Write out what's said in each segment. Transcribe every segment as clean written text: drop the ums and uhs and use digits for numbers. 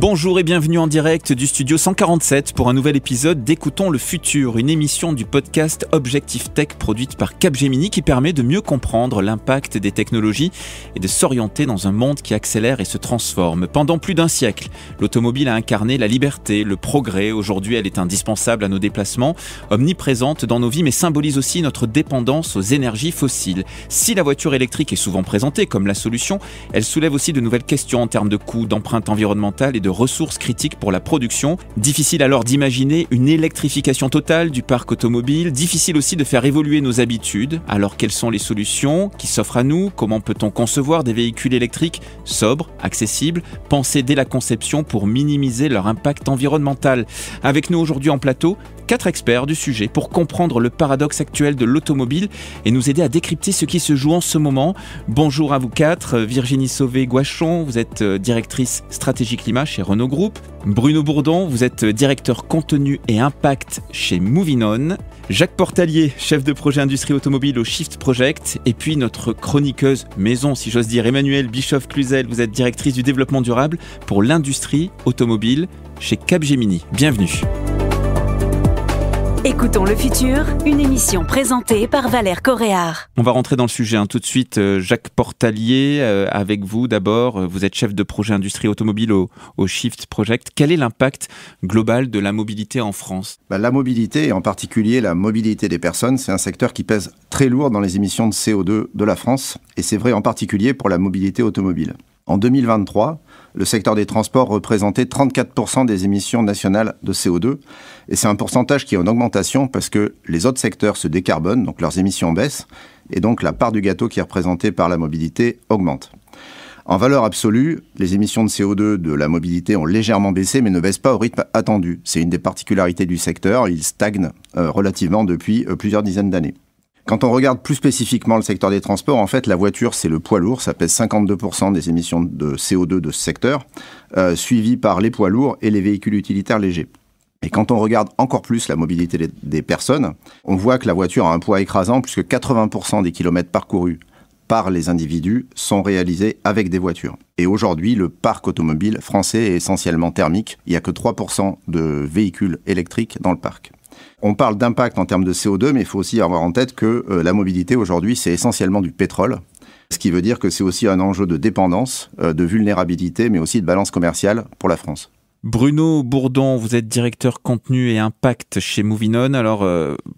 Bonjour et bienvenue en direct du studio 147 pour un nouvel épisode d'Écoutons le futur, une émission du podcast Objectif Tech produite par Capgemini qui permet de mieux comprendre l'impact des technologies et de s'orienter dans un monde qui accélère et se transforme. Pendant plus d'un siècle, l'automobile a incarné la liberté, le progrès. Aujourd'hui, elle est indispensable à nos déplacements, omniprésente dans nos vies, mais symbolise aussi notre dépendance aux énergies fossiles. Si la voiture électrique est souvent présentée comme la solution, elle soulève aussi de nouvelles questions en termes de coûts, d'empreinte environnementale et de ressources critiques pour la production. Difficile alors d'imaginer une électrification totale du parc automobile, difficile aussi de faire évoluer nos habitudes. Alors quelles sont les solutions qui s'offrent à nous? Comment peut-on concevoir des véhicules électriques sobres, accessibles, pensés dès la conception pour minimiser leur impact environnemental? Avec nous aujourd'hui en plateau, 4 experts du sujet pour comprendre le paradoxe actuel de l'automobile et nous aider à décrypter ce qui se joue en ce moment. Bonjour à vous 4, Virginie Sauvé-Guachon, vous êtes directrice stratégie climat chez Renault Group. Bruno Bourdon, vous êtes directeur contenu et impact chez Moving On. Jacques Portalier, chef de projet industrie automobile au Shift Project. Et puis notre chroniqueuse maison, si j'ose dire, Emmanuelle Bischoff-Cluzel, vous êtes directrice du développement durable pour l'industrie automobile chez Capgemini. Bienvenue. Écoutons le futur, une émission présentée par Valère Coréard. On va rentrer dans le sujet tout de suite. Jacques Portalier, avec vous d'abord. Vous êtes chef de projet industrie automobile au Shift Project. Quel est l'impact global de la mobilité en France ? La mobilité, et en particulier la mobilité des personnes, c'est un secteur qui pèse très lourd dans les émissions de CO2 de la France. Et c'est vrai en particulier pour la mobilité automobile. En 2023, le secteur des transports représentait 34% des émissions nationales de CO2. Et c'est un pourcentage qui est en augmentation parce que les autres secteurs se décarbonent, donc leurs émissions baissent. Et donc la part du gâteau qui est représentée par la mobilité augmente. En valeur absolue, les émissions de CO2 de la mobilité ont légèrement baissé, mais ne baissent pas au rythme attendu. C'est une des particularités du secteur. Il stagne relativement depuis plusieurs dizaines d'années. Quand on regarde plus spécifiquement le secteur des transports, en fait, la voiture, c'est le poids lourd. Ça pèse 52% des émissions de CO2 de ce secteur, suivi par les poids lourds et les véhicules utilitaires légers. Et quand on regarde encore plus la mobilité des personnes, on voit que la voiture a un poids écrasant, puisque 80% des kilomètres parcourus par les individus sont réalisés avec des voitures. Et aujourd'hui, le parc automobile français est essentiellement thermique. Il n'y a que 3% de véhicules électriques dans le parc. On parle d'impact en termes de CO2, mais il faut aussi avoir en tête que la mobilité aujourd'hui, c'est essentiellement du pétrole. Ce qui veut dire que c'est aussi un enjeu de dépendance, de vulnérabilité, mais aussi de balance commerciale pour la France. Bruno Bourdon, vous êtes directeur contenu et impact chez Moving On. Alors,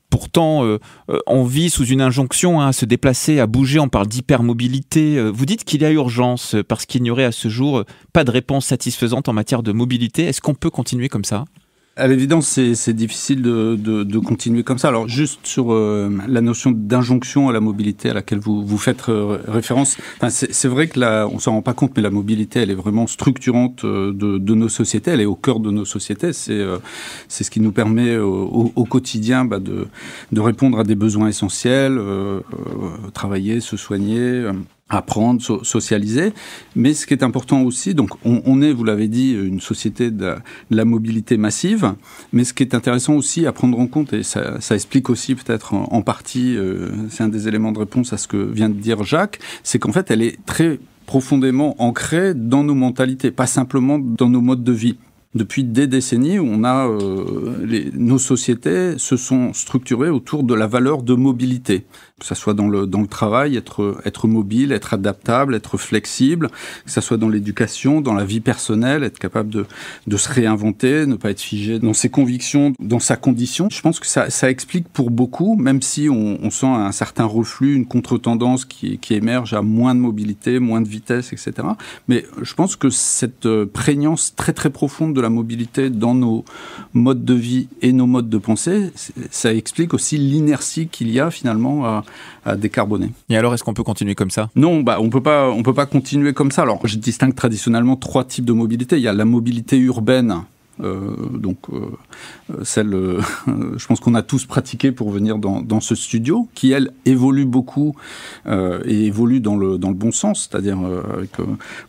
pourtant, on vit sous une injonction à se déplacer, à bouger. On parle d'hypermobilité. Vous dites qu'il y a urgence parce qu'il n'y aurait à ce jour pas de réponse satisfaisante en matière de mobilité. Est-ce qu'on peut continuer comme ça ? À l'évidence, c'est difficile de continuer comme ça. Alors, juste sur la notion d'injonction à la mobilité à laquelle vous faites référence, c'est vrai que on s'en rend pas compte, mais la mobilité, elle est vraiment structurante de nos sociétés. Elle est au cœur de nos sociétés. C'est ce qui nous permet au quotidien de répondre à des besoins essentiels, travailler, se soigner, apprendre, socialiser. Mais ce qui est important aussi, donc on est, vous l'avez dit, une société de la mobilité massive, mais ce qui est intéressant aussi à prendre en compte, et ça explique aussi peut-être en partie, c'est un des éléments de réponse à ce que vient de dire Jacques, c'est qu'en fait elle est très profondément ancrée dans nos mentalités, pas simplement dans nos modes de vie. Depuis des décennies, nos sociétés se sont structurées autour de la valeur de mobilité. Que ça soit dans le travail, être mobile, être adaptable, être flexible, que ça soit dans l'éducation, dans la vie personnelle, être capable de se réinventer, ne pas être figé dans ses convictions, dans sa condition. Je pense que ça explique pour beaucoup, même si on sent un certain reflux, une contre-tendance qui émerge à moins de mobilité, moins de vitesse, etc. Mais je pense que cette prégnance très très profonde de la mobilité dans nos modes de vie et nos modes de pensée, ça explique aussi l'inertie qu'il y a finalement à décarboner. Et alors, est-ce qu'on peut continuer comme ça ? Non, on peut pas continuer comme ça. Alors, je distingue traditionnellement 3 types de mobilité. Il y a la mobilité urbaine, celle, je pense qu'on a tous pratiqué pour venir dans ce studio, qui elle évolue beaucoup et évolue dans le bon sens, c'est-à-dire avec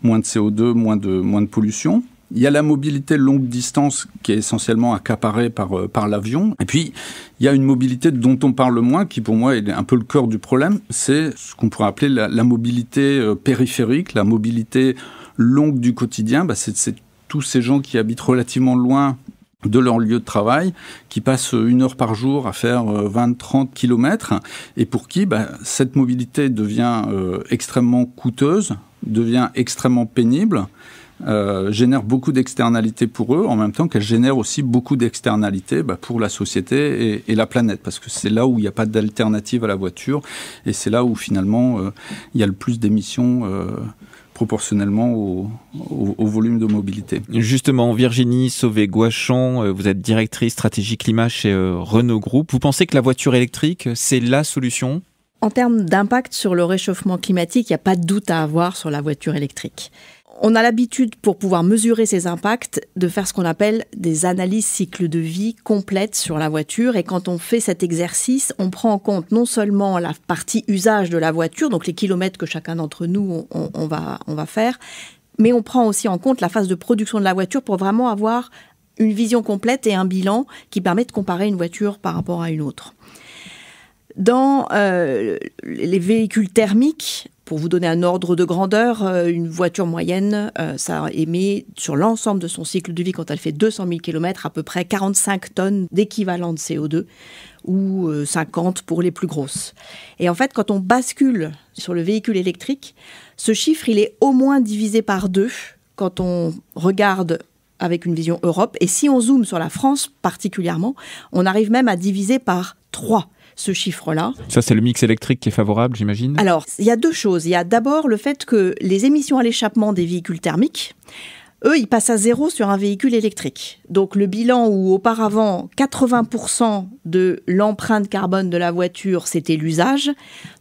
moins de CO2, moins de pollution. Il y a la mobilité longue distance qui est essentiellement accaparée par l'avion. Et puis, il y a une mobilité dont on parle moins, qui pour moi est un peu le cœur du problème. C'est ce qu'on pourrait appeler la mobilité périphérique, la mobilité longue du quotidien. C'est tous ces gens qui habitent relativement loin de leur lieu de travail, qui passent 1 heure par jour à faire 20-30 kilomètres, et pour qui cette mobilité devient extrêmement coûteuse, devient extrêmement pénible, génère beaucoup d'externalités pour eux, en même temps qu'elle génère aussi beaucoup d'externalités pour la société et la planète, parce que c'est là où il n'y a pas d'alternative à la voiture, et c'est là où finalement il y a le plus d'émissions proportionnellement au volume de mobilité. Justement, Virginie Sauvé-Gouachon, vous êtes directrice stratégie climat chez Renault Group. Vous pensez que la voiture électrique, c'est la solution ? En termes d'impact sur le réchauffement climatique, il n'y a pas de doute à avoir sur la voiture électrique. On a l'habitude, pour pouvoir mesurer ces impacts, de faire ce qu'on appelle des analyses cycle de vie complètes sur la voiture. Et quand on fait cet exercice, on prend en compte non seulement la partie usage de la voiture, donc les kilomètres que chacun d'entre nous on va faire, mais on prend aussi en compte la phase de production de la voiture pour vraiment avoir une vision complète et un bilan qui permet de comparer une voiture par rapport à une autre. Dans les véhicules thermiques, pour vous donner un ordre de grandeur, une voiture moyenne, ça émet sur l'ensemble de son cycle de vie, quand elle fait 200 000 km, à peu près 45 tonnes d'équivalent de CO2, ou 50 pour les plus grosses. Et en fait, quand on bascule sur le véhicule électrique, ce chiffre, il est au moins divisé par 2 quand on regarde avec une vision Europe. Et si on zoome sur la France particulièrement, on arrive même à diviser par 3. Ce chiffre-là. Ça, c'est le mix électrique qui est favorable, j'imagine ? Alors, il y a 2 choses. Il y a d'abord le fait que les émissions à l'échappement des véhicules thermiques, eux, ils passent à 0 sur un véhicule électrique. Donc, le bilan où auparavant, 80% de l'empreinte carbone de la voiture, c'était l'usage.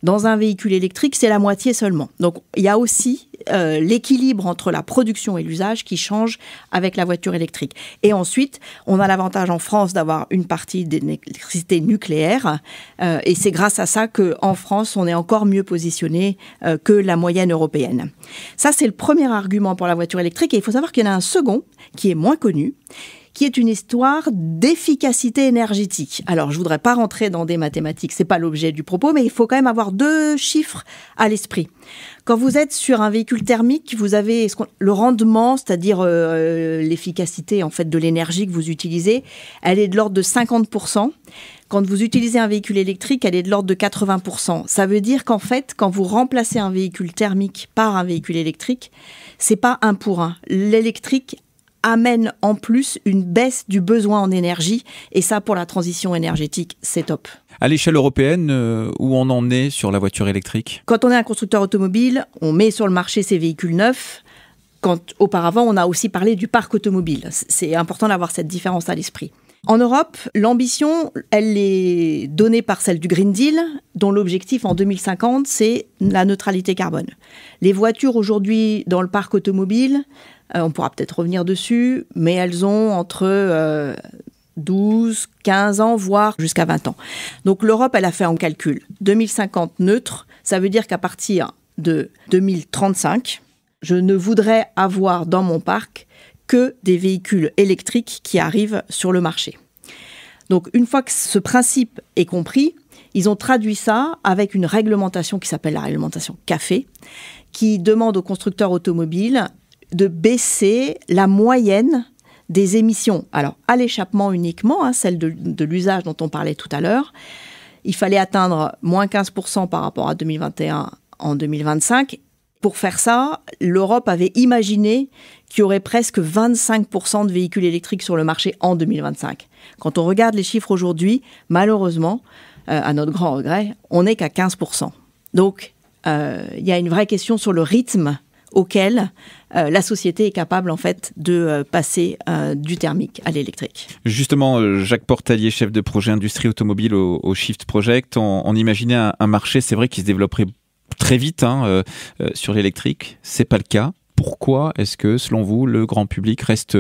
Dans un véhicule électrique, c'est la moitié seulement. Donc, il y a aussi l'équilibre entre la production et l'usage qui change avec la voiture électrique. Et ensuite, on a l'avantage en France d'avoir une partie d'électricité nucléaire. Et c'est grâce à ça qu'en France, on est encore mieux positionné que la moyenne européenne. Ça, c'est le premier argument pour la voiture électrique. Et il faut savoir qu'il y en a un second qui est moins connu, qui est une histoire d'efficacité énergétique. Alors, je voudrais pas rentrer dans des mathématiques, c'est pas l'objet du propos, mais il faut quand même avoir 2 chiffres à l'esprit. Quand vous êtes sur un véhicule thermique, vous avez le rendement, c'est-à-dire l'efficacité en fait de l'énergie que vous utilisez, elle est de l'ordre de 50%. Quand vous utilisez un véhicule électrique, elle est de l'ordre de 80%. Ça veut dire qu'en fait, quand vous remplacez un véhicule thermique par un véhicule électrique, c'est pas 1 pour 1. L'électrique amène en plus une baisse du besoin en énergie. Et ça, pour la transition énergétique, c'est top. À l'échelle européenne, où on en est sur la voiture électrique ? Quand on est un constructeur automobile, on met sur le marché ses véhicules neufs. Quand auparavant, on a aussi parlé du parc automobile. C'est important d'avoir cette différence à l'esprit. En Europe, l'ambition, elle est donnée par celle du Green Deal, dont l'objectif en 2050, c'est la neutralité carbone. Les voitures aujourd'hui dans le parc automobile, on pourra peut-être revenir dessus, mais elles ont entre 12, 15 ans, voire jusqu'à 20 ans. Donc l'Europe, elle a fait en calcul 2050 neutre, ça veut dire qu'à partir de 2035, je ne voudrais avoir dans mon parc que des véhicules électriques qui arrivent sur le marché. Donc, une fois que ce principe est compris, ils ont traduit ça avec une réglementation qui s'appelle la réglementation CAFE, qui demande aux constructeurs automobiles de baisser la moyenne des émissions. Alors, à l'échappement uniquement, celle de l'usage dont on parlait tout à l'heure, il fallait atteindre moins 15% par rapport à 2021 en 2025. Pour faire ça, l'Europe avait imaginé qu'il y aurait presque 25% de véhicules électriques sur le marché en 2025. Quand on regarde les chiffres aujourd'hui, malheureusement, à notre grand regret, on n'est qu'à 15%. Donc, il y a une vraie question sur le rythme auquel la société est capable en fait de passer du thermique à l'électrique. Justement, Jacques Portalier, chef de projet industrie automobile au Shift Project, on imaginait un marché, c'est vrai, qui se développerait très vite sur l'électrique. C'est pas le cas. Pourquoi est-ce que, selon vous, le grand public reste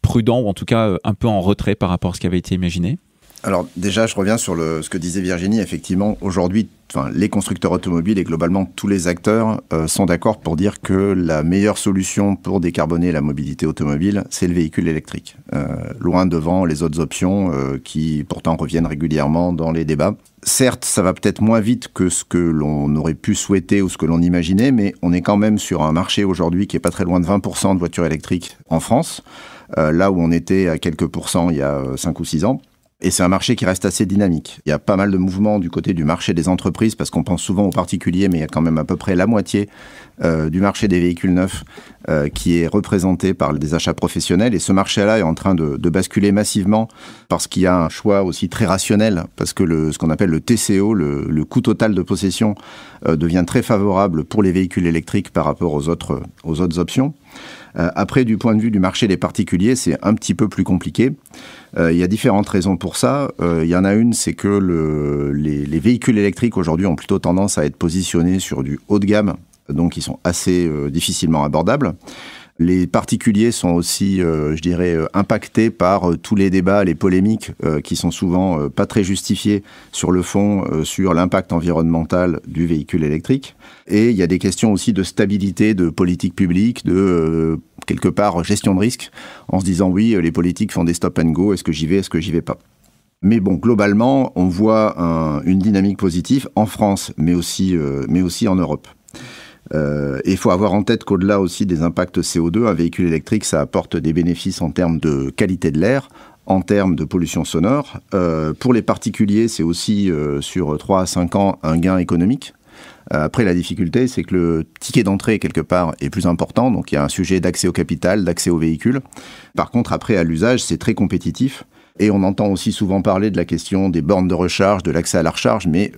prudent ou en tout cas un peu en retrait par rapport à ce qui avait été imaginé ? Alors déjà, je reviens sur ce que disait Virginie. Effectivement, aujourd'hui, les constructeurs automobiles et globalement tous les acteurs sont d'accord pour dire que la meilleure solution pour décarboner la mobilité automobile, c'est le véhicule électrique. Loin devant les autres options qui pourtant reviennent régulièrement dans les débats. Certes, ça va peut-être moins vite que ce que l'on aurait pu souhaiter ou ce que l'on imaginait, mais on est quand même sur un marché aujourd'hui qui est pas très loin de 20% de voitures électriques en France, là où on était à quelques pourcents il y a 5 ou 6 ans. Et c'est un marché qui reste assez dynamique. Il y a pas mal de mouvements du côté du marché des entreprises, parce qu'on pense souvent aux particuliers, mais il y a quand même à peu près la moitié du marché des véhicules neufs qui est représenté par des achats professionnels. Et ce marché-là est en train de basculer massivement, parce qu'il y a un choix aussi très rationnel, parce que ce qu'on appelle le TCO, le coût total de possession, devient très favorable pour les véhicules électriques par rapport aux autres options. Après, du point de vue du marché des particuliers, c'est un petit peu plus compliqué. Il y a différentes raisons pour ça. Il y en a une, c'est que les véhicules électriques aujourd'hui ont plutôt tendance à être positionnés sur du haut de gamme, donc ils sont assez difficilement abordables. Les particuliers sont aussi, je dirais, impactés par tous les débats, les polémiques qui sont souvent pas très justifiées sur le fond, sur l'impact environnemental du véhicule électrique. Et il y a des questions aussi de stabilité, de politique publique, de quelque part gestion de risque, en se disant oui, les politiques font des stop and go, est-ce que j'y vais, est-ce que j'y vais pas ? Mais bon, globalement, on voit une dynamique positive en France, mais aussi en Europe. Et il faut avoir en tête qu'au-delà aussi des impacts CO2, un véhicule électrique, ça apporte des bénéfices en termes de qualité de l'air, en termes de pollution sonore. Pour les particuliers, c'est aussi sur 3 à 5 ans un gain économique. Après, la difficulté, c'est que le ticket d'entrée, quelque part, est plus important. Donc, il y a un sujet d'accès au capital, d'accès au véhicule. Par contre, après, à l'usage, c'est très compétitif. Et on entend aussi souvent parler de la question des bornes de recharge, de l'accès à la recharge, mais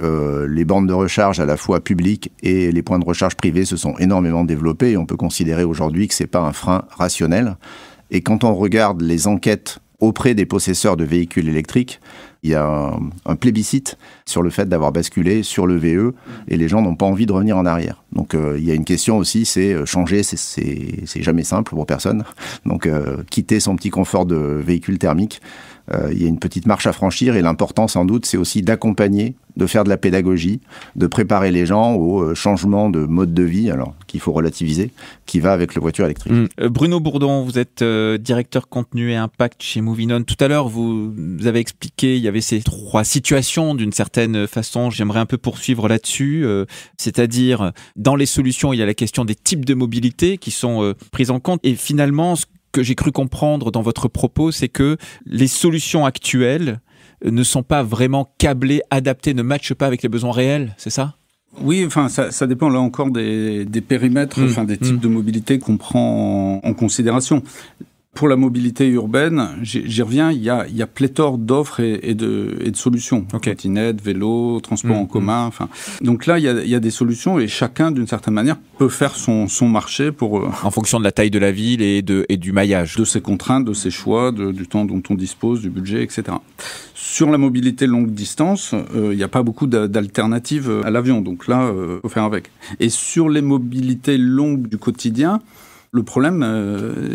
les bornes de recharge à la fois publiques et les points de recharge privés se sont énormément développés et on peut considérer aujourd'hui que c'est pas un frein rationnel. Et quand on regarde les enquêtes auprès des possesseurs de véhicules électriques, il y a un plébiscite sur le fait d'avoir basculé sur le VE et les gens n'ont pas envie de revenir en arrière. Donc il y a une question aussi, c'est changer, c'est jamais simple pour personne. Donc quitter son petit confort de véhicule thermique, il y a une petite marche à franchir et l'important sans doute c'est aussi d'accompagner, de faire de la pédagogie, de préparer les gens au changement de mode de vie, alors qu'il faut relativiser, qui va avec la voiture électrique. Bruno Bourdon, vous êtes directeur contenu et impact chez Movinon. Tout à l'heure, vous avez expliqué, il y avait ces 3 situations d'une certaine façon. J'aimerais un peu poursuivre là-dessus. C'est-à-dire, dans les solutions, il y a la question des types de mobilité qui sont prises en compte. Et finalement, ce que j'ai cru comprendre dans votre propos, c'est que les solutions actuelles ne sont pas vraiment câblées, adaptées, ne matchent pas avec les besoins réels, c'est ça ? Oui, enfin, ça dépend là encore des périmètres, des types de mobilité qu'on prend en considération. Pour la mobilité urbaine, j'y reviens, il y a pléthore d'offres et de solutions. Trottinette, vélo, transport en commun, enfin. Donc là, il y a des solutions et chacun, d'une certaine manière, peut faire son marché pour... en fonction de la taille de la ville et du maillage. De ses contraintes, de ses choix, du temps dont on dispose, du budget, etc. Sur la mobilité longue distance, il n'y a pas beaucoup d'alternatives à l'avion. Donc là, faut faire avec. Et sur les mobilités longues du quotidien, le problème,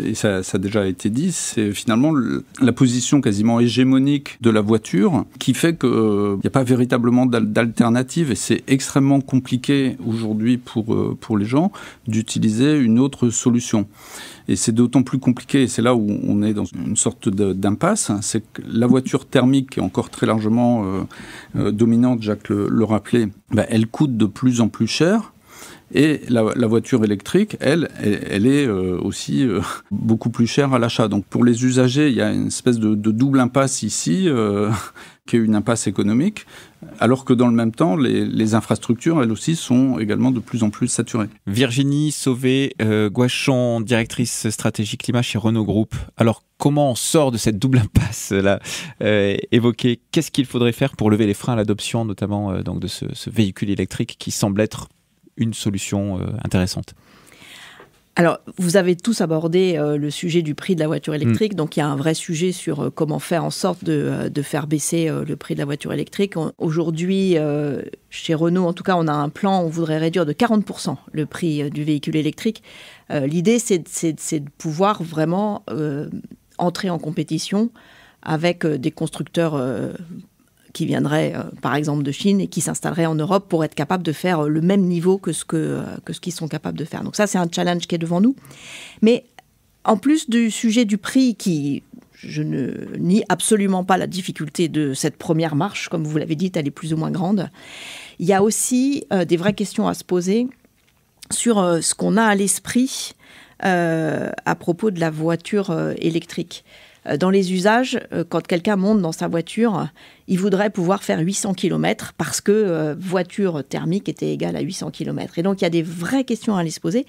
et ça a déjà été dit, c'est finalement la position quasiment hégémonique de la voiture qui fait qu'il n'y a pas véritablement d'alternative et c'est extrêmement compliqué aujourd'hui pour les gens d'utiliser une autre solution. Et c'est d'autant plus compliqué, et c'est là où on est dans une sorte d'impasse, c'est que la voiture thermique est encore très largement dominante, Jacques le rappelait, elle coûte de plus en plus cher. Et la voiture électrique, elle est aussi beaucoup plus chère à l'achat. Donc pour les usagers, il y a une espèce de double impasse ici, qui est une impasse économique, alors que dans le même temps, les infrastructures, elles aussi, sont également de plus en plus saturées. Virginie Sauvé-Gouachon, directrice stratégie climat chez Renault Group. Alors, comment on sort de cette double impasse-là évoquée ? Qu'est-ce qu'il faudrait faire pour lever les freins à l'adoption, notamment donc de ce véhicule électrique qui semble être une solution intéressante? Alors, vous avez tous abordé le sujet du prix de la voiture électrique. Donc, il y a un vrai sujet sur comment faire en sorte de faire baisser le prix de la voiture électrique. Aujourd'hui, chez Renault, en tout cas, on a un plan, on voudrait réduire de 40% le prix du véhicule électrique. L'idée, c'est de pouvoir vraiment entrer en compétition avec des constructeurs qui viendraient par exemple de Chine et qui s'installeraient en Europe pour être capables de faire le même niveau que ce qu'ils sont capables de faire. Donc ça, c'est un challenge qui est devant nous. Mais en plus du sujet du prix qui... Je ne nie absolument pas la difficulté de cette première marche, comme vous l'avez dit, elle est plus ou moins grande. Il y a aussi des vraies questions à se poser sur ce qu'on a à l'esprit à propos de la voiture électrique. Dans les usages, quand quelqu'un monte dans sa voiture, il voudrait pouvoir faire 800 km parce que voiture thermique était égale à 800 km. Et donc, il y a des vraies questions à aller se poser.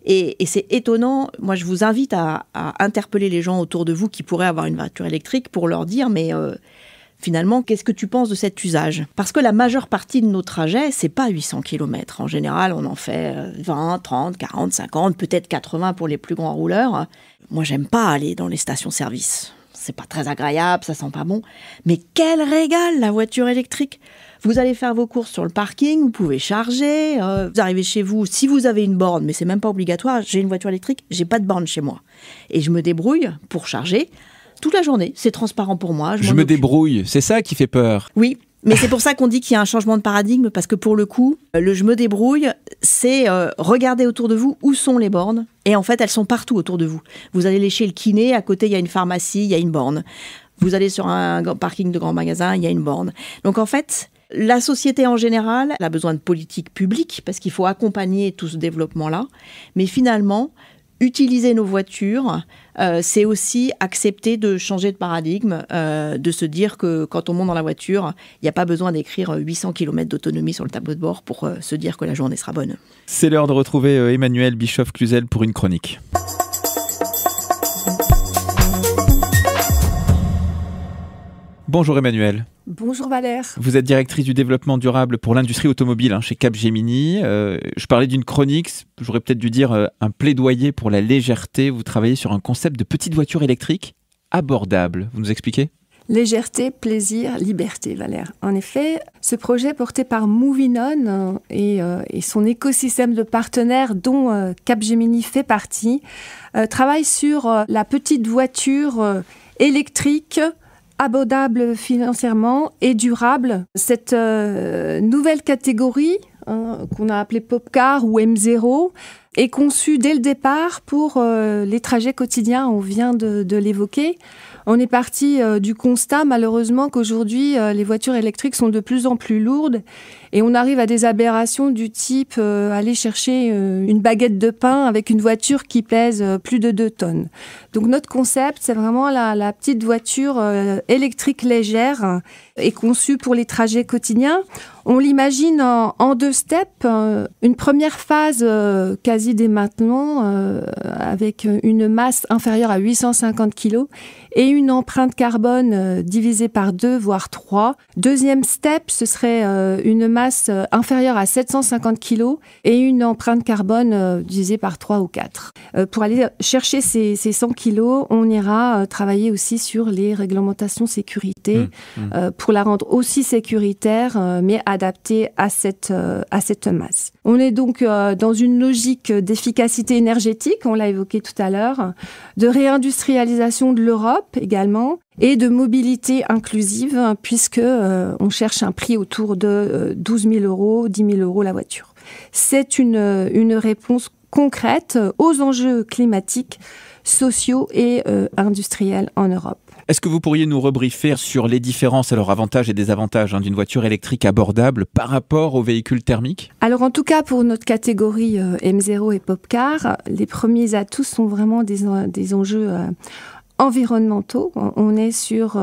Et c'est étonnant. Moi, je vous invite à interpeller les gens autour de vous qui pourraient avoir une voiture électrique pour leur dire, mais finalement, qu'est-ce que tu penses de cet usage ? Parce que la majeure partie de nos trajets, c'est pas 800 km. En général, on en fait 20, 30, 40, 50, peut-être 80 pour les plus grands rouleurs. Moi, j'aime pas aller dans les stations-service. C'est pas très agréable, ça sent pas bon. Mais quel régal, la voiture électrique ! Vous allez faire vos courses sur le parking, vous pouvez charger, vous arrivez chez vous, si vous avez une borne, mais c'est même pas obligatoire, j'ai une voiture électrique, j'ai pas de borne chez moi. Et je me débrouille pour charger toute la journée, c'est transparent pour moi. Je me débrouille, c'est ça qui fait peur. Oui, mais c'est pour ça qu'on dit qu'il y a un changement de paradigme, parce que pour le coup, le je me débrouille, c'est regarder autour de vous où sont les bornes, et en fait, elles sont partout autour de vous. Vous allez chez le kiné, à côté, il y a une pharmacie, il y a une borne. Vous allez sur un parking de grand magasin, il y a une borne. Donc en fait, la société en général, elle a besoin de politiques publiques, parce qu'il faut accompagner tout ce développement-là, mais finalement, utiliser nos voitures, c'est aussi accepter de changer de paradigme, de se dire que quand on monte dans la voiture, il n'y a pas besoin d'écrire 800 km d'autonomie sur le tableau de bord pour se dire que la journée sera bonne. C'est l'heure de retrouver Emmanuelle Bischoff-Cluzel pour une chronique. Bonjour Emmanuelle. Bonjour Valère. Vous êtes directrice du développement durable pour l'industrie automobile chez Capgemini. Je parlais d'une chronique, j'aurais peut-être dû dire un plaidoyer pour la légèreté. Vous travaillez sur un concept de petite voiture électrique abordable. Vous nous expliquez ? Légèreté, plaisir, liberté, Valère. En effet, ce projet porté par Movinon et son écosystème de partenaires dont Capgemini fait partie travaille sur la petite voiture électrique abordable financièrement et durable. Cette nouvelle catégorie, qu'on a appelée Popcar ou M0, est conçue dès le départ pour les trajets quotidiens, on vient de l'évoquer. On est parti du constat, malheureusement, qu'aujourd'hui, les voitures électriques sont de plus en plus lourdes et on arrive à des aberrations du type aller chercher une baguette de pain avec une voiture qui pèse plus de 2 tonnes. Donc notre concept, c'est vraiment la petite voiture électrique légère et conçue pour les trajets quotidiens. On l'imagine en 2 steps. Une première phase quasi dès maintenant, avec une masse inférieure à 850 kg et une empreinte carbone divisée par 2, voire 3. Deuxième step, ce serait une masse inférieure à 750 kg et une empreinte carbone divisée par 3 ou 4. Pour aller chercher ces 100 kg, on ira travailler aussi sur les réglementations sécurité pour la rendre aussi sécuritaire, mais adaptée à cette masse. On est donc dans une logique d'efficacité énergétique, on l'a évoqué tout à l'heure, de réindustrialisation de l'Europe également, et de mobilité inclusive, puisque on cherche un prix autour de 12 000 €, 10 000 € la voiture. C'est une réponse concrète aux enjeux climatiques, sociaux et industriels en Europe. Est-ce que vous pourriez nous rebriefer sur les différences, alors avantages et désavantages d'une voiture électrique abordable par rapport aux véhicules thermiques ? Alors en tout cas pour notre catégorie M0 et Popcar, les premiers atouts sont vraiment des enjeux environnementaux. On est sur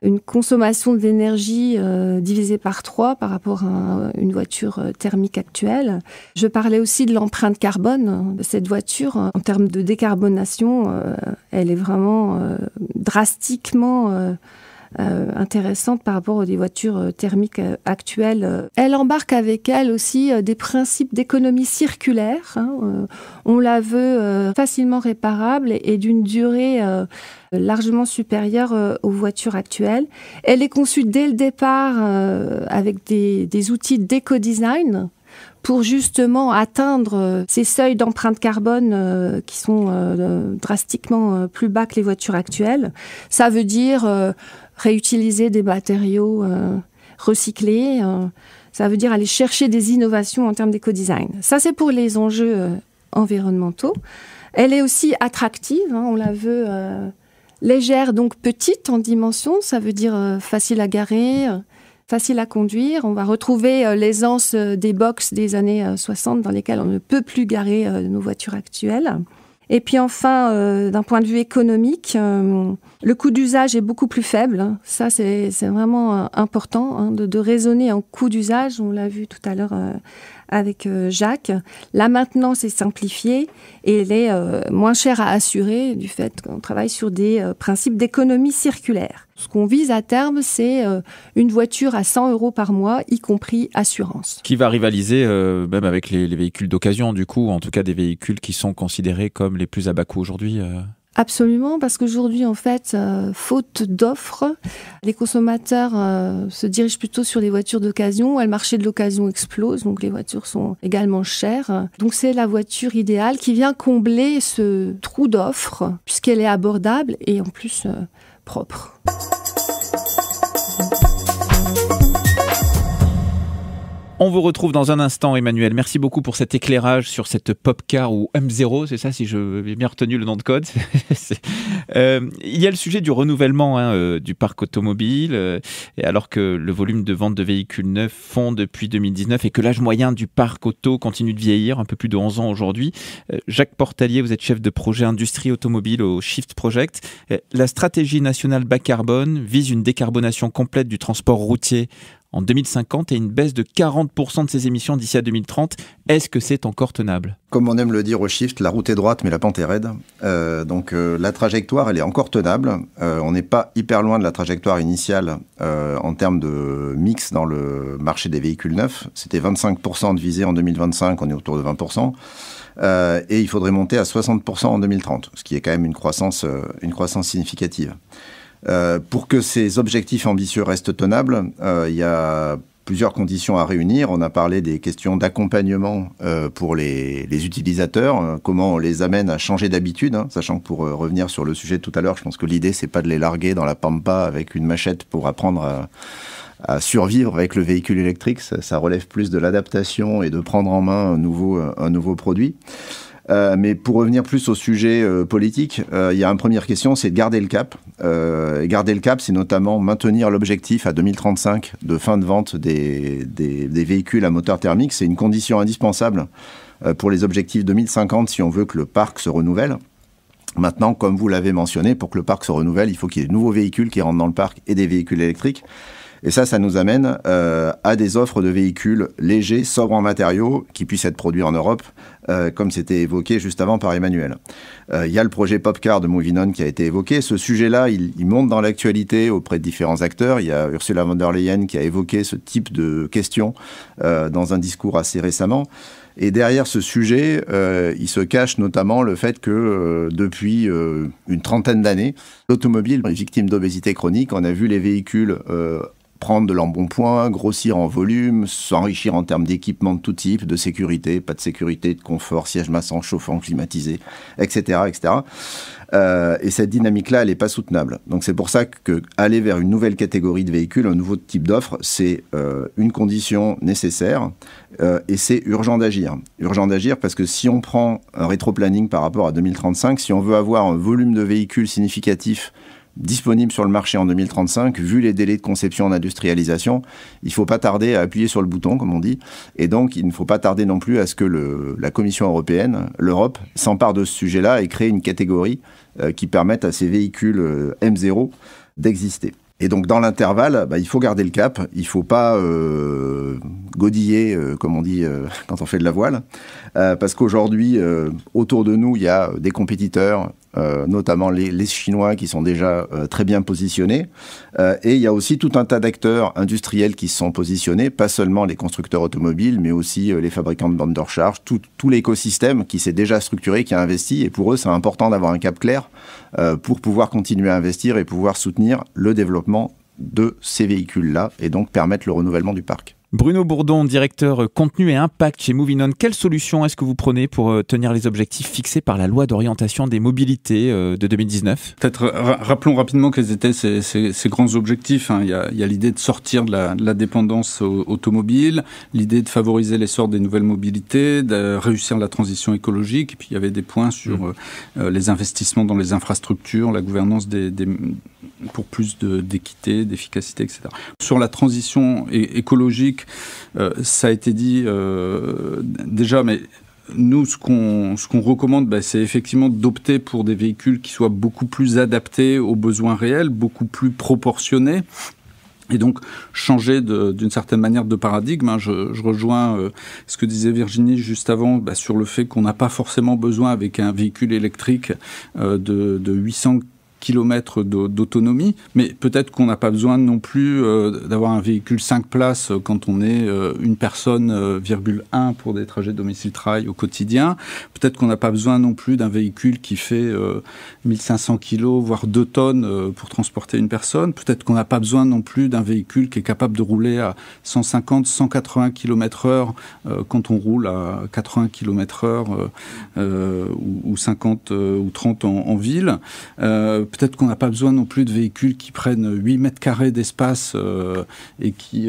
une consommation d'énergie divisée par 3 par rapport à une voiture thermique actuelle. Je parlais aussi de l'empreinte carbone de cette voiture. En termes de décarbonation, elle est vraiment drastiquement intéressante par rapport aux voitures thermiques actuelles. Elle embarque avec elle aussi des principes d'économie circulaire. On la veut facilement réparable et d'une durée largement supérieure aux voitures actuelles. Elle est conçue dès le départ avec des outils d'éco-design pour justement atteindre ces seuils d'empreinte carbone qui sont drastiquement plus bas que les voitures actuelles. Ça veut dire réutiliser des matériaux recyclés. Ça veut dire aller chercher des innovations en termes d'éco-design. Ça, c'est pour les enjeux environnementaux. Elle est aussi attractive, on la veut légère, donc petite en dimension. Ça veut dire facile à garer, facile à conduire. On va retrouver l'aisance des box des années 60 dans lesquelles on ne peut plus garer nos voitures actuelles. Et puis enfin, d'un point de vue économique, le coût d'usage est beaucoup plus faible. Ça, c'est vraiment important de raisonner en coût d'usage. On l'a vu tout à l'heure avec Jacques. La maintenance est simplifiée et elle est moins chère à assurer du fait qu'on travaille sur des principes d'économie circulaire. Ce qu'on vise à terme, c'est une voiture à 100 € par mois, y compris assurance. Qui va rivaliser même avec les véhicules d'occasion, du coup, en tout cas des véhicules qui sont considérés comme les plus à bas coût aujourd'hui Absolument, parce qu'aujourd'hui, en fait, faute d'offres, les consommateurs se dirigent plutôt sur les voitures d'occasion. Le marché de l'occasion explose, donc les voitures sont également chères. Donc c'est la voiture idéale qui vient combler ce trou d'offres, puisqu'elle est abordable et en plus propre. On vous retrouve dans un instant, Emmanuel. Merci beaucoup pour cet éclairage sur cette Popcar ou M0, c'est ça, si j'ai bien retenu le nom de code. Il y a le sujet du renouvellement du parc automobile, et alors que le volume de vente de véhicules neufs fond depuis 2019 et que l'âge moyen du parc auto continue de vieillir, un peu plus de 11 ans aujourd'hui. Jacques Portalier, vous êtes chef de projet industrie automobile au Shift Project. La stratégie nationale bas carbone vise une décarbonation complète du transport routier en 2050 et une baisse de 40% de ses émissions d'ici à 2030. Est-ce que c'est encore tenable ? Comme on aime le dire au Shift, la route est droite mais la pente est raide. Donc la trajectoire, elle est encore tenable. On n'est pas hyper loin de la trajectoire initiale en termes de mix dans le marché des véhicules neufs. C'était 25% de visée en 2025, on est autour de 20%. Et il faudrait monter à 60% en 2030, ce qui est quand même une croissance significative. Pour que ces objectifs ambitieux restent tenables, il y a plusieurs conditions à réunir. On a parlé des questions d'accompagnement pour les utilisateurs, comment on les amène à changer d'habitude, sachant que pour revenir sur le sujet de tout à l'heure, je pense que l'idée, c'est pas de les larguer dans la pampa avec une machette pour apprendre à survivre avec le véhicule électrique. Ça relève plus de l'adaptation et de prendre en main un nouveau produit. Mais pour revenir plus au sujet politique, il y a une première question, c'est de garder le cap. Garder le cap, c'est notamment maintenir l'objectif à 2035 de fin de vente des véhicules à moteur thermique. C'est une condition indispensable pour les objectifs 2050 si on veut que le parc se renouvelle. Maintenant, comme vous l'avez mentionné, pour que le parc se renouvelle, il faut qu'il y ait de nouveaux véhicules qui rentrent dans le parc et des véhicules électriques. Et ça nous amène à des offres de véhicules légers, sobres en matériaux, qui puissent être produits en Europe, comme c'était évoqué juste avant par Emmanuel. Il y a le projet Popcar de Moving On qui a été évoqué. Ce sujet-là, il monte dans l'actualité auprès de différents acteurs. Il y a Ursula von der Leyen qui a évoqué ce type de questions dans un discours assez récemment. Et derrière ce sujet, il se cache notamment le fait que depuis une trentaine d'années, l'automobile est victime d'obésité chronique. On a vu les véhicules prendre de l'embonpoint, grossir en volume, s'enrichir en termes d'équipements de tout type, de sécurité, pas de sécurité, de confort, siège massant, chauffant, climatisé, etc., etc. Et cette dynamique-là, elle n'est pas soutenable. Donc c'est pour ça qu'aller vers une nouvelle catégorie de véhicules, un nouveau type d'offre, c'est une condition nécessaire et c'est urgent d'agir. Urgent d'agir parce que si on prend un rétro-planning par rapport à 2035, si on veut avoir un volume de véhicules significatif disponible sur le marché en 2035, vu les délais de conception et d'industrialisation, il ne faut pas tarder à appuyer sur le bouton, comme on dit. Et donc, il ne faut pas tarder non plus à ce que la Commission européenne, l'Europe, s'empare de ce sujet-là et crée une catégorie qui permette à ces véhicules M0 d'exister. Et donc, dans l'intervalle, il faut garder le cap. Il ne faut pas godiller, comme on dit quand on fait de la voile. Parce qu'aujourd'hui, autour de nous, il y a des compétiteurs, notamment les Chinois qui sont déjà très bien positionnés. Et il y a aussi tout un tas d'acteurs industriels qui se sont positionnés, pas seulement les constructeurs automobiles, mais aussi les fabricants de bandes de recharge, tout l'écosystème qui s'est déjà structuré, qui a investi. Et pour eux, c'est important d'avoir un cap clair pour pouvoir continuer à investir et pouvoir soutenir le développement de ces véhicules-là et donc permettre le renouvellement du parc. Bruno Bourdon, directeur contenu et impact chez Moving On. Quelle solution est-ce que vous prenez pour tenir les objectifs fixés par la loi d'orientation des mobilités de 2019 ? Peut-être rappelons rapidement quels étaient ces grands objectifs. Il y a l'idée de sortir de la dépendance automobile, l'idée de favoriser l'essor des nouvelles mobilités, de réussir la transition écologique. Et puis il y avait des points sur les investissements dans les infrastructures, la gouvernance pour plus d'équité, d'efficacité, etc. Sur la transition écologique, ça a été dit déjà, mais nous, ce qu'on recommande, c'est effectivement d'opter pour des véhicules qui soient beaucoup plus adaptés aux besoins réels, beaucoup plus proportionnés. Et donc, changer d'une certaine manière de paradigme. Je rejoins ce que disait Virginie juste avant sur le fait qu'on n'a pas forcément besoin, avec un véhicule électrique, de 800 kilomètres d'autonomie, mais peut-être qu'on n'a pas besoin non plus d'avoir un véhicule 5 places quand on est une personne, 1 pour des trajets domicile-travail au quotidien. Peut-être qu'on n'a pas besoin non plus d'un véhicule qui fait 1500 kilos, voire 2 tonnes pour transporter une personne. Peut-être qu'on n'a pas besoin non plus d'un véhicule qui est capable de rouler à 150, 180 km/h quand on roule à 80 km/h ou 50 ou 30 en ville. Peut-être qu'on n'a pas besoin non plus de véhicules qui prennent 8 mètres carrés d'espace et qui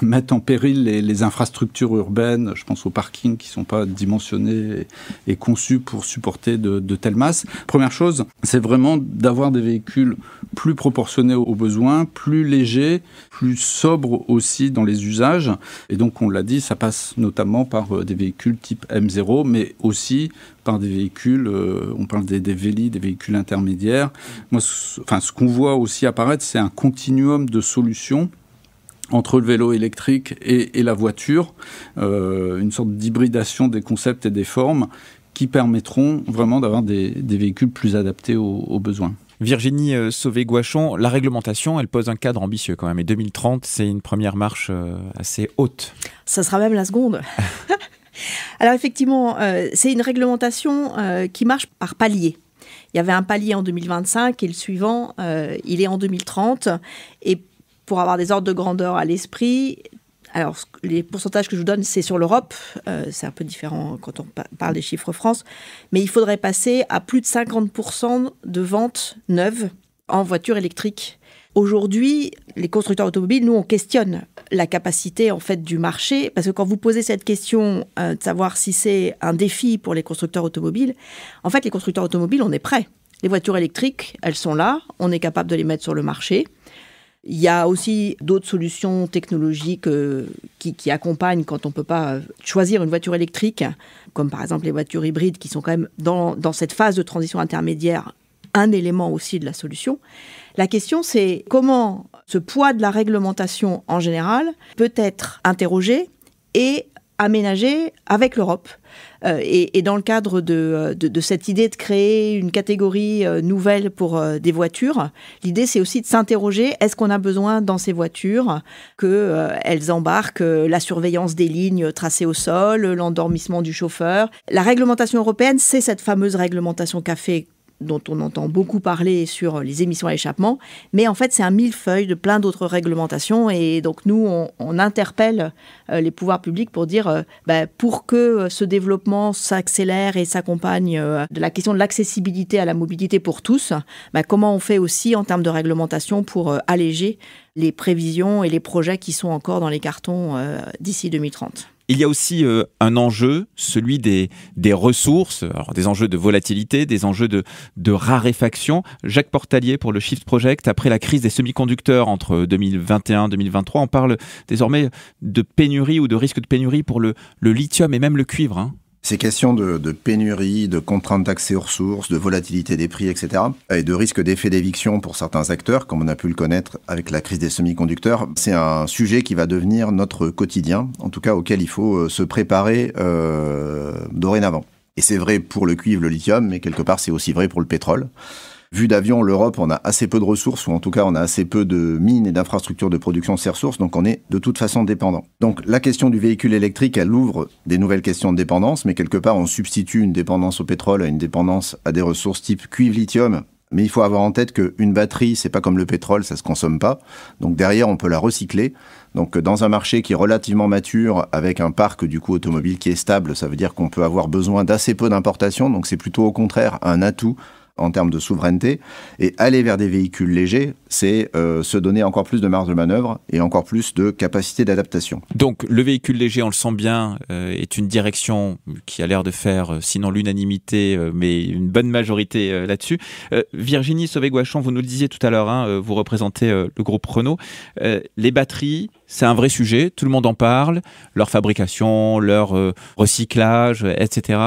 mettent en péril les infrastructures urbaines. Je pense aux parkings qui ne sont pas dimensionnés et conçus pour supporter de telles masses. Première chose, c'est vraiment d'avoir des véhicules plus proportionnés aux besoins, plus légers, plus sobres aussi dans les usages. Et donc, on l'a dit, ça passe notamment par des véhicules type M0, mais aussi par des véhicules, on parle des vélis, des véhicules intermédiaires. Moi, ce qu'on voit aussi apparaître, c'est un continuum de solutions entre le vélo électrique et la voiture, une sorte d'hybridation des concepts et des formes qui permettront vraiment d'avoir des véhicules plus adaptés aux besoins. Virginie Sauvé-Gouachon, la réglementation, elle pose un cadre ambitieux quand même. Et 2030, c'est une première marche assez haute. Ça sera même la seconde. Alors effectivement, c'est une réglementation qui marche par palier. Il y avait un palier en 2025 et le suivant, il est en 2030. Et pour avoir des ordres de grandeur à l'esprit, alors les pourcentages que je vous donne, c'est sur l'Europe. C'est un peu différent quand on parle des chiffres France. Mais il faudrait passer à plus de 50% de ventes neuves en voitures électriques. Aujourd'hui, les constructeurs automobiles, nous, on questionne la capacité en fait du marché, parce que quand vous posez cette question de savoir si c'est un défi pour les constructeurs automobiles, en fait, les constructeurs automobiles, on est prêts. Les voitures électriques, elles sont là, on est capable de les mettre sur le marché. Il y a aussi d'autres solutions technologiques qui accompagnent quand on ne peut pas choisir une voiture électrique, comme par exemple les voitures hybrides qui sont quand même dans cette phase de transition intermédiaire, un élément aussi de la solution. La question, c'est comment ce poids de la réglementation en général peut être interrogé et aménagé avec l'Europe. Et dans le cadre de cette idée de créer une catégorie nouvelle pour des voitures, l'idée c'est aussi de s'interroger, est-ce qu'on a besoin dans ces voitures qu'elles embarquent la surveillance des lignes tracées au sol, l'endormissement du chauffeur. La réglementation européenne, c'est cette fameuse réglementation café dont on entend beaucoup parler sur les émissions à échappement, mais en fait c'est un millefeuille de plein d'autres réglementations et donc nous on interpelle les pouvoirs publics pour dire pour que ce développement s'accélère et s'accompagne de la question de l'accessibilité à la mobilité pour tous, comment on fait aussi en termes de réglementation pour alléger les prévisions et les projets qui sont encore dans les cartons d'ici 2030. Il y a aussi un enjeu, celui des ressources, alors des enjeux de volatilité, des enjeux de raréfaction. Jacques Portalier pour le Shift Project, après la crise des semi-conducteurs entre 2021 et 2023, on parle désormais de pénurie ou de risque de pénurie pour le lithium et même le cuivre, hein. Ces questions de pénurie, de contraintes d'accès aux ressources, de volatilité des prix, etc., et de risque d'effet d'éviction pour certains acteurs, comme on a pu le connaître avec la crise des semi-conducteurs, c'est un sujet qui va devenir notre quotidien, en tout cas auquel il faut se préparer dorénavant. Et c'est vrai pour le cuivre, le lithium, mais quelque part c'est aussi vrai pour le pétrole. Vu d'avion, l'Europe, on a assez peu de ressources, ou en tout cas, on a assez peu de mines et d'infrastructures de production de ces ressources, donc on est de toute façon dépendant. Donc la question du véhicule électrique, elle ouvre des nouvelles questions de dépendance, mais quelque part, on substitue une dépendance au pétrole à une dépendance à des ressources type cuivre-lithium, Mais il faut avoir en tête qu'une batterie, c'est pas comme le pétrole, ça se consomme pas. Donc derrière, on peut la recycler. Donc dans un marché qui est relativement mature, avec un parc du coup automobile qui est stable, ça veut dire qu'on peut avoir besoin d'assez peu d'importations. Donc c'est plutôt au contraire un atout en termes de souveraineté. Et aller vers des véhicules légers, c'est se donner encore plus de marge de manœuvre et encore plus de capacité d'adaptation. Donc le véhicule léger, on le sent bien, est une direction qui a l'air de faire, sinon l'unanimité, mais une bonne majorité là-dessus. Virginie Sauvé-Gouachon, vous nous le disiez tout à l'heure, vous représentez le groupe Renault. Les batteries, c'est un vrai sujet, tout le monde en parle, leur fabrication, leur recyclage, etc.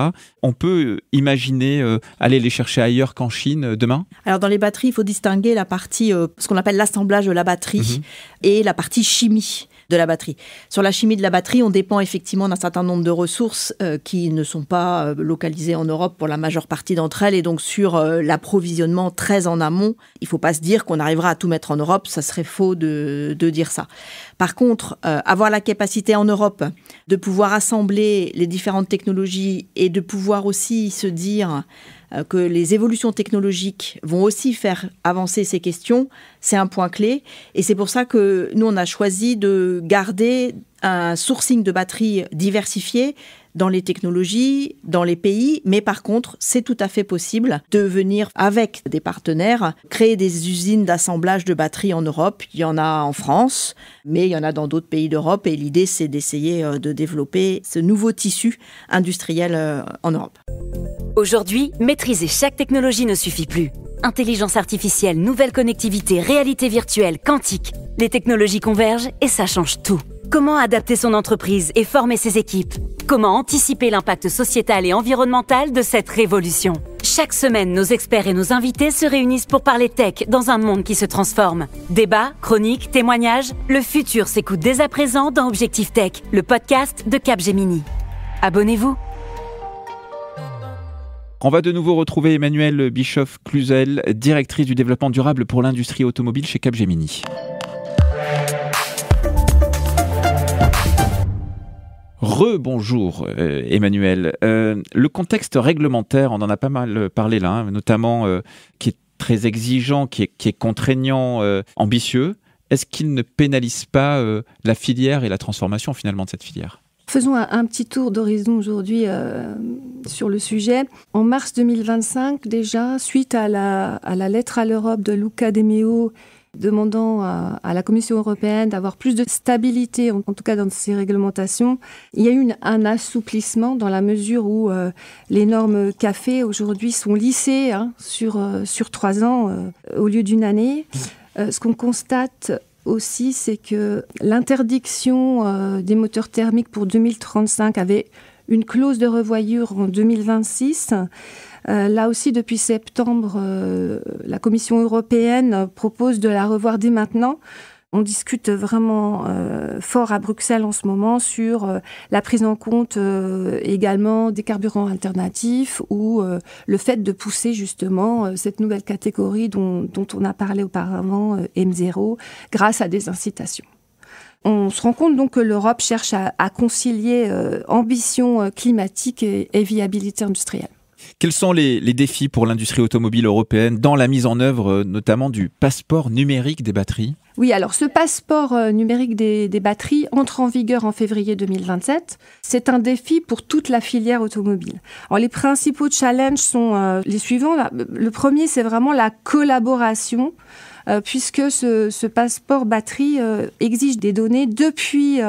On peut imaginer aller les chercher ailleurs qu'en Chine demain ? Alors dans les batteries, il faut distinguer la partie, ce qu'on appelle l'assemblage de la batterie et la partie chimie de la batterie. Sur la chimie de la batterie, on dépend effectivement d'un certain nombre de ressources qui ne sont pas localisées en Europe pour la majeure partie d'entre elles, et donc sur l'approvisionnement très en amont, il ne faut pas se dire qu'on arrivera à tout mettre en Europe, ça serait faux de dire ça. Par contre, avoir la capacité en Europe de pouvoir assembler les différentes technologies et de pouvoir aussi se dire que les évolutions technologiques vont aussi faire avancer ces questions, c'est un point clé. Et c'est pour ça que nous, on a choisi de garder un sourcing de batteries diversifié dans les technologies, dans les pays. Mais par contre, c'est tout à fait possible de venir, avec des partenaires, créer des usines d'assemblage de batteries en Europe. Il y en a en France, mais il y en a dans d'autres pays d'Europe. Et l'idée, c'est d'essayer de développer ce nouveau tissu industriel en Europe. Aujourd'hui, maîtriser chaque technologie ne suffit plus. Intelligence artificielle, nouvelle connectivité, réalité virtuelle, quantique. Les technologies convergent et ça change tout. Comment adapter son entreprise et former ses équipes ? Comment anticiper l'impact sociétal et environnemental de cette révolution ? Chaque semaine, nos experts et nos invités se réunissent pour parler tech dans un monde qui se transforme. Débats, chroniques, témoignages, le futur s'écoute dès à présent dans Objectif Tech, le podcast de Capgemini. Abonnez-vous. On va de nouveau retrouver Emmanuelle Bischoff-Cluzel, directrice du développement durable pour l'industrie automobile chez Capgemini. Rebonjour Emmanuel. Le contexte réglementaire, on en a pas mal parlé là, notamment qui est très exigeant, qui est contraignant, ambitieux. Est-ce qu'il ne pénalise pas la filière et la transformation finalement de cette filière ? Faisons un petit tour d'horizon aujourd'hui sur le sujet. En mars 2025, déjà, suite à la lettre à l'Europe de Luca De Meo demandant à la Commission européenne d'avoir plus de stabilité, en tout cas dans ces réglementations, il y a eu un assouplissement dans la mesure où les normes CAFE aujourd'hui sont lissées sur 3 ans au lieu d'une année. Ce qu'on constate aussi, c'est que l'interdiction des moteurs thermiques pour 2035 avait une clause de revoyure en 2026. Là aussi, depuis septembre, la Commission européenne propose de la revoir dès maintenant. On discute vraiment fort à Bruxelles en ce moment sur la prise en compte également des carburants alternatifs ou le fait de pousser justement cette nouvelle catégorie dont on a parlé auparavant, M0, grâce à des incitations. On se rend compte donc que l'Europe cherche à concilier ambition climatique et viabilité industrielle. Quels sont les défis pour l'industrie automobile européenne dans la mise en œuvre notamment du passeport numérique des batteries ? Oui, alors ce passeport numérique des batteries entre en vigueur en février 2027. C'est un défi pour toute la filière automobile. Alors les principaux challenges sont les suivants. Le premier, c'est vraiment la collaboration, puisque ce passeport batterie exige des données depuis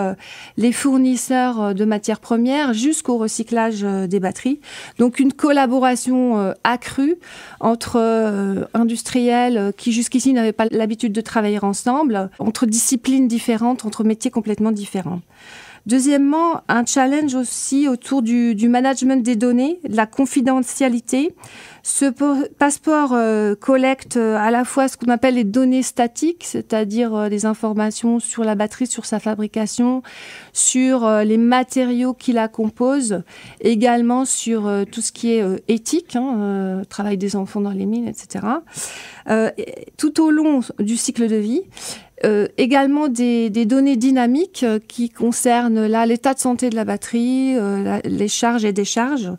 les fournisseurs de matières premières jusqu'au recyclage des batteries. Donc une collaboration accrue entre industriels qui jusqu'ici n'avaient pas l'habitude de travailler ensemble, entre disciplines différentes, entre métiers complètement différents. Deuxièmement, un challenge aussi autour du management des données, de la confidentialité. Ce passeport collecte à la fois ce qu'on appelle les données statiques, c'est-à-dire des informations sur la batterie, sur sa fabrication, sur les matériaux qui la composent, également sur tout ce qui est éthique, travail des enfants dans les mines, etc. Tout au long du cycle de vie. Également des données dynamiques qui concernent l'état de santé de la batterie, les charges et décharges.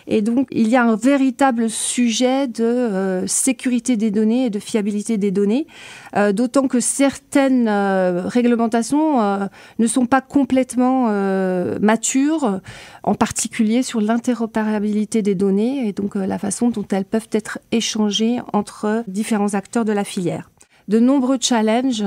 Et donc, il y a un véritable sujet de sécurité des données et de fiabilité des données, d'autant que certaines réglementations ne sont pas complètement matures, en particulier sur l'interopérabilité des données et donc la façon dont elles peuvent être échangées entre différents acteurs de la filière. De nombreux challenges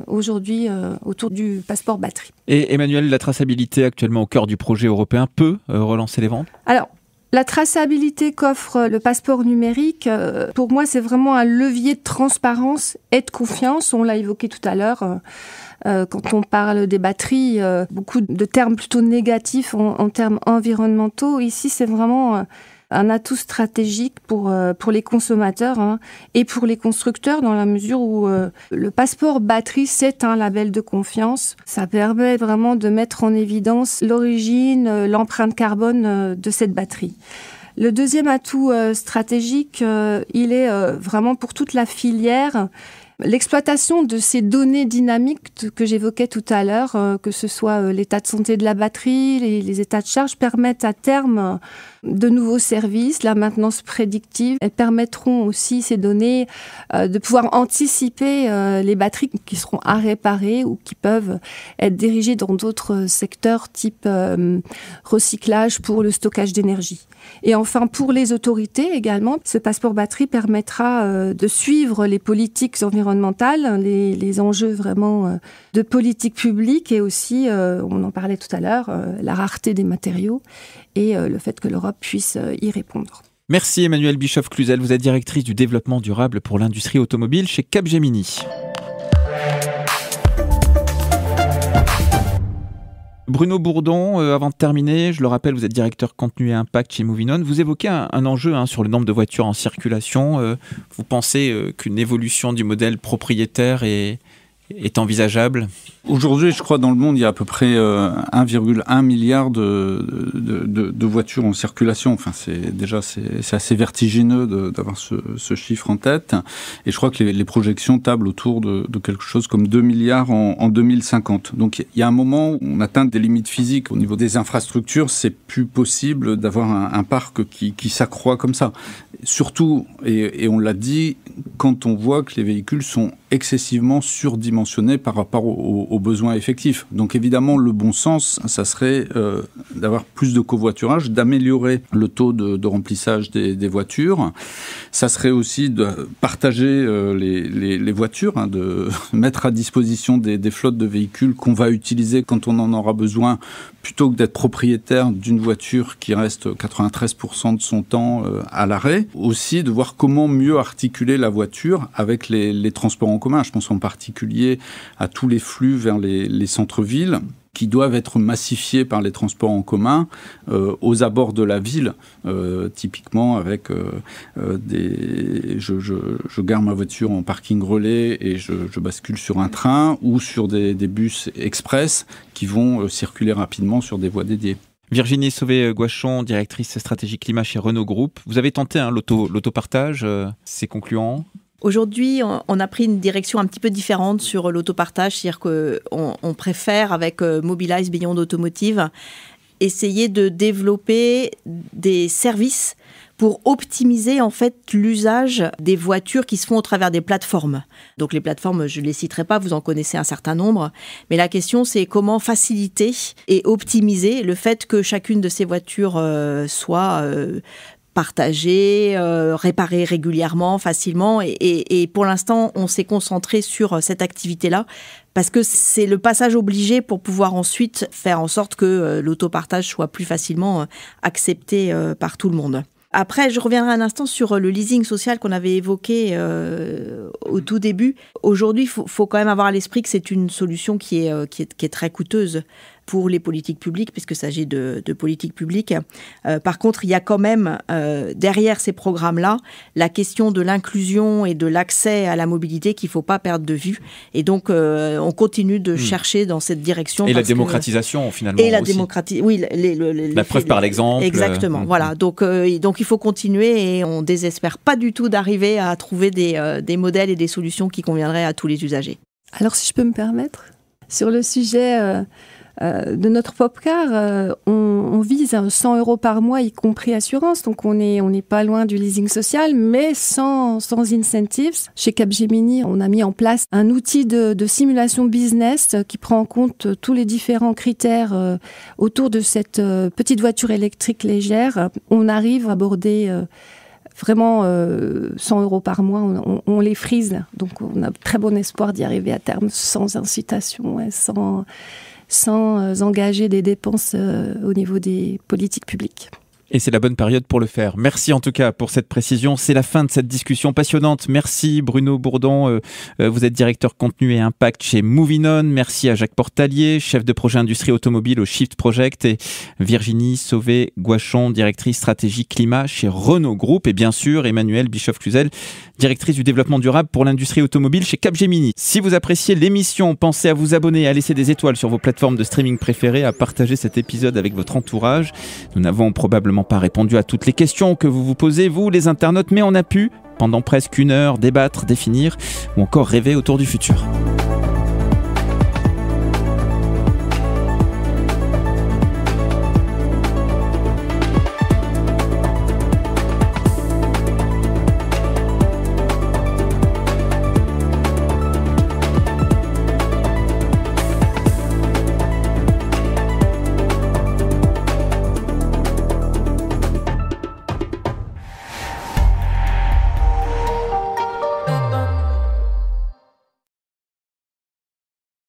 aujourd'hui autour du passeport batterie. Et Emmanuel, la traçabilité actuellement au cœur du projet européen peut relancer les ventes ? Alors, la traçabilité qu'offre le passeport numérique, pour moi, c'est vraiment un levier de transparence et de confiance. On l'a évoqué tout à l'heure. Quand on parle des batteries, beaucoup de termes plutôt négatifs en termes environnementaux. Ici, c'est vraiment un atout stratégique pour les consommateurs et pour les constructeurs, dans la mesure où le passeport batterie, c'est un label de confiance. Ça permet vraiment de mettre en évidence l'origine, l'empreinte carbone de cette batterie. Le deuxième atout stratégique, il est vraiment pour toute la filière. L'exploitation de ces données dynamiques que j'évoquais tout à l'heure, que ce soit l'état de santé de la batterie, les états de charge, permettent à terme de nouveaux services, la maintenance prédictive. Elles permettront aussi, ces données, de pouvoir anticiper les batteries qui seront à réparer ou qui peuvent être dirigées dans d'autres secteurs type recyclage pour le stockage d'énergie. Et enfin, pour les autorités également, ce passeport batterie permettra de suivre les politiques environnementales, les enjeux vraiment de politique publique et aussi, on en parlait tout à l'heure, la rareté des matériaux et le fait que l'Europe puisse y répondre. Merci Emmanuelle Bischoff-Cluzel, vous êtes directrice du développement durable pour l'industrie automobile chez Capgemini. Bruno Bourdon, avant de terminer, je le rappelle, vous êtes directeur contenu et impact chez Moving On. Vous évoquez un enjeu sur le nombre de voitures en circulation. Vous pensez qu'une évolution du modèle propriétaire est envisageable ? Aujourd'hui, je crois, dans le monde, il y a à peu près 1,1 milliard de voitures en circulation. Enfin, c'est assez vertigineux d'avoir ce chiffre en tête. Et je crois que les projections tablent autour de quelque chose comme 2 milliards en 2050. Donc, il y a un moment où on atteint des limites physiques. Au niveau des infrastructures, c'est plus possible d'avoir un parc qui s'accroît comme ça. Surtout, et on l'a dit, quand on voit que les véhicules sont excessivement surdimensionnés par rapport aux besoins effectifs. Donc évidemment, le bon sens, ça serait d'avoir plus de covoiturage, d'améliorer le taux de remplissage des voitures. Ça serait aussi de partager les voitures, de mettre à disposition des flottes de véhicules qu'on va utiliser quand on en aura besoin, plutôt que d'être propriétaire d'une voiture qui reste 93% de son temps à l'arrêt. Aussi de voir comment mieux articuler la voiture avec les transports en commun. Je pense en particulier à tous les flux vers les centres-villes qui doivent être massifiés par les transports en commun aux abords de la ville, typiquement avec je gare ma voiture en parking relais et je bascule sur un train ou sur des bus express qui vont circuler rapidement sur des voies dédiées. Virginie Sauvé-Guachon, directrice stratégie climat chez Renault Group. Vous avez tenté l'autopartage, c'est concluant ? Aujourd'hui, on a pris une direction un petit peu différente sur l'autopartage, c'est-à-dire qu'on préfère, avec Mobilize Beyond Automotive, essayer de développer des services pour optimiser en fait l'usage des voitures qui se font au travers des plateformes. Donc les plateformes, je ne les citerai pas, vous en connaissez un certain nombre, mais la question c'est comment faciliter et optimiser le fait que chacune de ces voitures soit partagée, réparée régulièrement, facilement, et pour l'instant on s'est concentré sur cette activité-là parce que c'est le passage obligé pour pouvoir ensuite faire en sorte que l'autopartage soit plus facilement accepté par tout le monde. Après, je reviendrai un instant sur le leasing social qu'on avait évoqué au tout début. Aujourd'hui, il faut quand même avoir à l'esprit que c'est une solution qui est très coûteuse pour les politiques publiques, puisqu'il s'agit de politiques publiques. Par contre, il y a quand même, derrière ces programmes-là, la question de l'inclusion et de l'accès à la mobilité qu'il ne faut pas perdre de vue. Et donc, on continue de chercher dans cette direction. Et la démocratisation, finalement, et la aussi. Oui, la preuve par l'exemple. Exactement, voilà. Donc, il faut continuer et on ne désespère pas du tout d'arriver à trouver des modèles et des solutions qui conviendraient à tous les usagers. Alors, si je peux me permettre, sur le sujet de notre Popcar, on vise 100 € par mois, y compris assurance. Donc, on n'est pas loin du leasing social, mais sans incentives. Chez Capgemini, on a mis en place un outil de simulation business qui prend en compte tous les différents critères autour de cette petite voiture électrique légère. On arrive à aborder vraiment 100 € par mois, on les frise. Donc, on a très bon espoir d'y arriver à terme sans incitation, sans engager des dépenses au niveau des politiques publiques. Et c'est la bonne période pour le faire. Merci en tout cas pour cette précision. C'est la fin de cette discussion passionnante. Merci Bruno Bourdon, vous êtes directeur contenu et impact chez Movinon. Merci à Jacques Portalier, chef de projet industrie automobile au Shift Project, et Virginie Sauvé-Guachon, directrice stratégie climat chez Renault Group, et bien sûr Emmanuelle Bischoff-Cluzel, directrice du développement durable pour l'industrie automobile chez Capgemini. Si vous appréciez l'émission, pensez à vous abonner, à laisser des étoiles sur vos plateformes de streaming préférées, à partager cet épisode avec votre entourage. Nous n'avons probablement pas répondu à toutes les questions que vous vous posez, vous les internautes, mais on a pu, pendant presque 1 heure, débattre, définir ou encore rêver autour du futur.